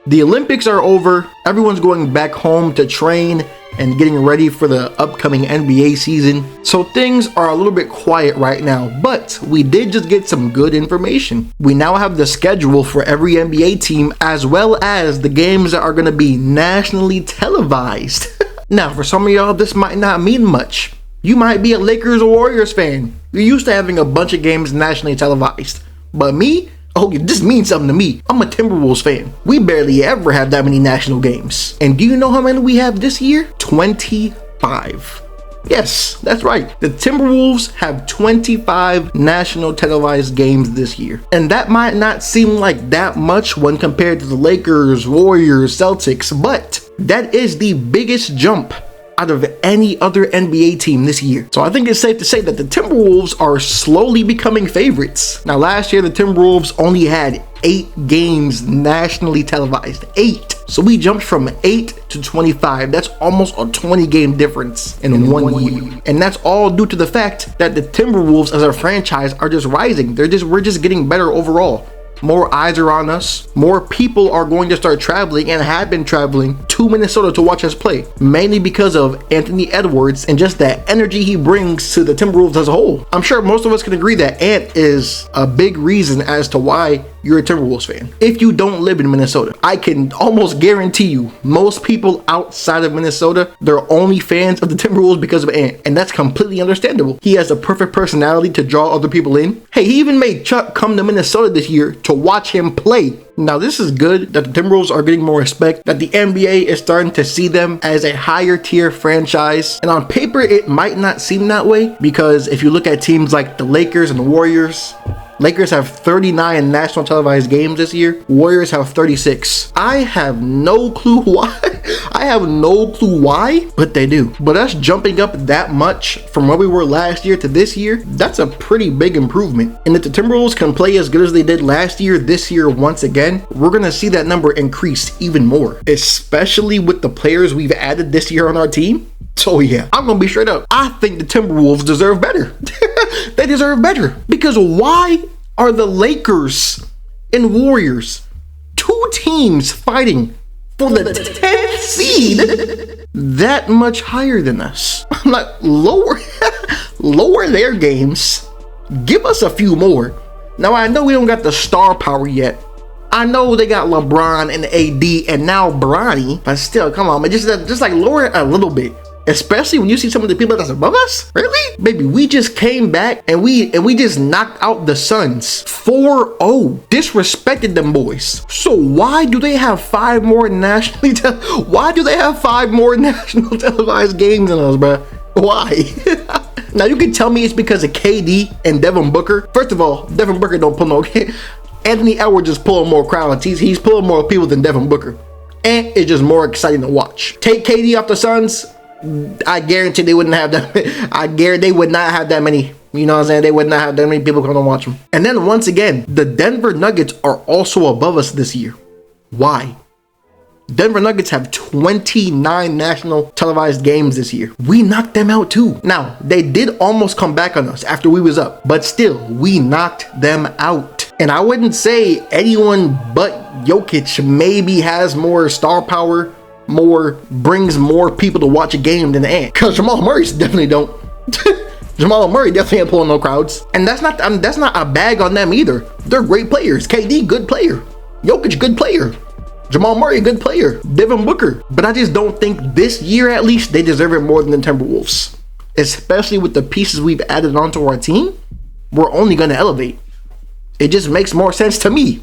The Olympics are over, everyone's going back home to train and getting ready for the upcoming NBA season, so things are a little bit quiet right now, but we did just get some good information. We now have the schedule for every NBA team as well as the games that are going to be nationally televised. Now, for some of y'all, this might not mean much. You might be a Lakers or Warriors fan. You're used to having a bunch of games nationally televised, but me? Oh, this means something to me. I'm a Timberwolves fan. We barely ever have that many national games. And do you know how many we have this year? 25. Yes, that's right. The Timberwolves have 25 national televised games this year. And that might not seem like that much when compared to the Lakers, Warriors, Celtics, but that is the biggest jump out of any other NBA team this year. So I think it's safe to say that the Timberwolves are slowly becoming favorites. Now, last year, the Timberwolves only had 8 games nationally televised. 8. So we jumped from 8 to 25. That's almost a 20 game difference in one year. And that's all due to the fact that the Timberwolves as a franchise are just rising. We're just getting better overall. More eyes are on us. More people are going to start traveling and have been traveling to Minnesota to watch us play, mainly because of Anthony Edwards and just that energy he brings to the Timberwolves as a whole. I'm sure most of us can agree that Ant is a big reason as to why you're a Timberwolves fan. If you don't live in Minnesota, I can almost guarantee you most people outside of Minnesota, they're only fans of the Timberwolves because of Ant, and that's completely understandable. He has a perfect personality to draw other people in. Hey, he even made Chuck come to Minnesota this year to watch him play. Now, this is good that the Timberwolves are getting more respect, that the NBA is starting to see them as a higher tier franchise. And on paper, it might not seem that way, because if you look at teams like the Lakers and the Warriors, Lakers have 39 national televised games this year. Warriors have 36. I have no clue why. But they do. But us jumping up that much from where we were last year to this year, that's a pretty big improvement. And if the Timberwolves can play as good as they did last year, this year once again, we're going to see that number increase even more, especially with the players we've added this year on our team. So yeah, I'm going to be straight up. I think the Timberwolves deserve better. They deserve better. Because why are the Lakers and Warriors, 2 teams fighting for the 10th seed, that much higher than us? I'm like, lower their games. Give us a few more. Now, I know we don't got the star power yet. I know they got LeBron and AD and now Bronny, but still, come on, man, just like lower it a little bit. Especially when you see some of the people that's above us. Really? Baby, we just came back and we just knocked out the Suns 4-0. Disrespected them boys. So why do they have 5 more national televised games than us, bruh? Why? Now you can tell me it's because of KD and Devin Booker. First of all, Devin Booker don't pull no Anthony Edwards is pulling more crowds. He's pulling more people than Devin Booker. And it's just more exciting to watch. Take KD off the Suns, I guarantee they wouldn't have that. I guarantee they would not have that many. You know what I'm saying? They would not have that many people come to watch them. And then once again, the Denver Nuggets are also above us this year. Why? Denver Nuggets have 29 national televised games this year. We knocked them out too. Now, they did almost come back on us after we was up, but still, we knocked them out. And I wouldn't say anyone but Jokic maybe has more star power, brings more people to watch a game than Ant. Because Jamal Murray definitely don't. Jamal Murray definitely ain't pulling no crowds. And that's not a bag on them either. They're great players. KD, good player. Jokic, good player. Jamal Murray, good player. Devin Booker. But I just don't think this year, at least, they deserve it more than the Timberwolves. Especially with the pieces we've added onto our team, we're only going to elevate. It just makes more sense to me.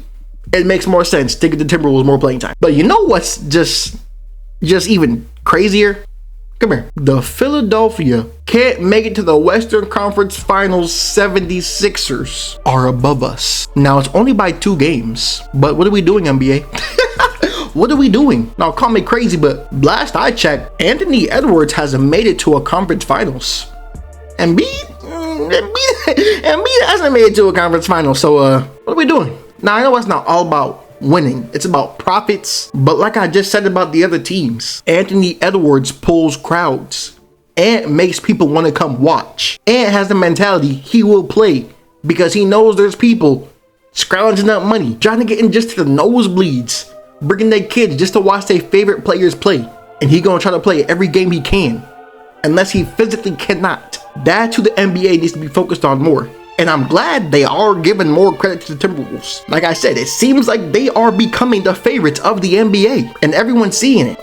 It makes more sense to give the Timberwolves more playing time. But you know what's just even crazier? Come here. The Philadelphia can't make it to the Western Conference Finals 76ers are above us. Now, it's only by 2 games. But what are we doing, NBA? What are we doing? Now, call me crazy, but last I checked, Anthony Edwards hasn't made it to a conference finals. Embiid hasn't made it to a conference final. So, what are we doing? Now, I know it's not all about winning. It's about profits. But like I just said about the other teams, Anthony Edwards pulls crowds and makes people want to come watch. And has the mentality he will play because he knows there's people scrounging up money, trying to get in just to the nosebleeds bringing their kids just to watch their favorite players play. And he gonna try to play every game he can, unless he physically cannot. That's who the NBA needs to be focused on more. And I'm glad they are giving more credit to the Timberwolves. Like I said, it seems like they are becoming the favorites of the NBA, and everyone's seeing it.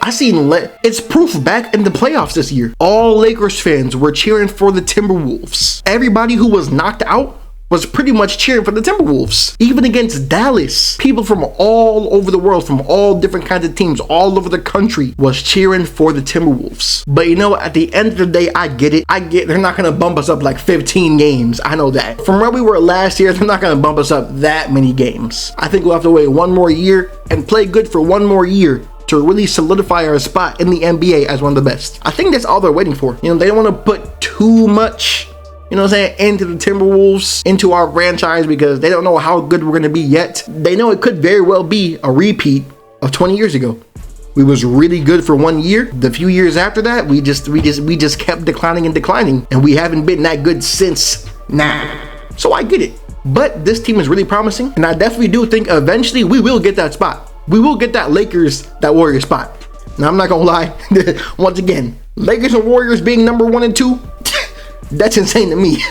It's proof back in the playoffs this year. All Lakers fans were cheering for the Timberwolves. Everybody who was knocked out was pretty much cheering for the Timberwolves. Even against Dallas, people from all over the world, from all different kinds of teams, all over the country, was cheering for the Timberwolves. But you know, at the end of the day, I get it. They're not gonna bump us up like 15 games. I know that. From where we were last year, they're not gonna bump us up that many games. I think we'll have to wait one more year and play good for one more year to really solidify our spot in the NBA as one of the best. I think that's all they're waiting for. You know, they don't want to put too much, you know what I'm saying, into the Timberwolves, into our franchise, because they don't know how good we're going to be yet. They know it could very well be a repeat of 20 years ago. We was really good for 1 year. The few years after that, we just kept declining and declining, and we haven't been that good since. So I get it. But this team is really promising, and I definitely do think eventually we will get that spot. We will get that Warriors spot. Now, I'm not gonna lie. Once again, Lakers and Warriors being number 1 and 2, that's insane to me.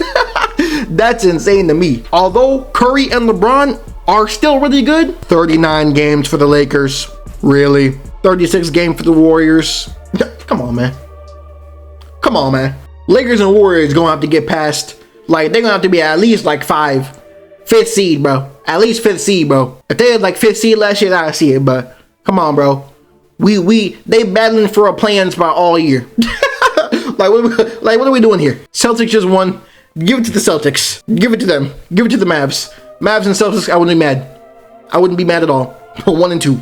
That's insane to me. Although Curry and LeBron are still really good, 39 games for the Lakers. Really? 36 games for the Warriors. Come on, man. Come on, man. Lakers and Warriors gonna have to get past, like, they're gonna have to be at least like 5th seed, bro. At least 5th seed, bro. If they had like 5th seed last year, I see it, but come on, bro. They battling for a play-in spot all year. Like, what are we doing here? Celtics just won. Give it to the Celtics. Give it to them. Give it to the Mavs. Mavs and Celtics, I wouldn't be mad. I wouldn't be mad at all. 1 and 2.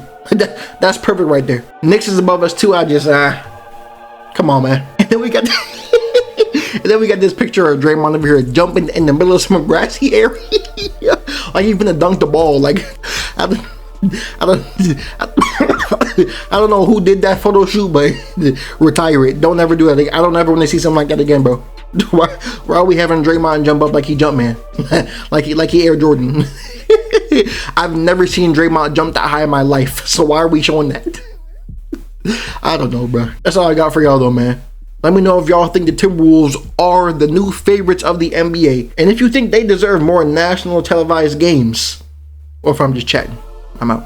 That's perfect right there. Knicks is above us too. I just, come on, man. And then we got this picture of Draymond over here jumping in the middle of some grassy area. Like he's gonna dunk the ball. Like, I don't know who did that photo shoot, but retire it. Don't ever do it. I don't ever want to see something like that again, bro. Why are we having Draymond jump up like he Jumpman? like he Air Jordan. I've never seen Draymond jump that high in my life, so why are we showing that? I don't know, bro. That's all I got for y'all though, man. Let me know if y'all think the Timberwolves are the new favorites of the NBA, and if you think they deserve more national televised games, or if I'm just chatting. I'm out.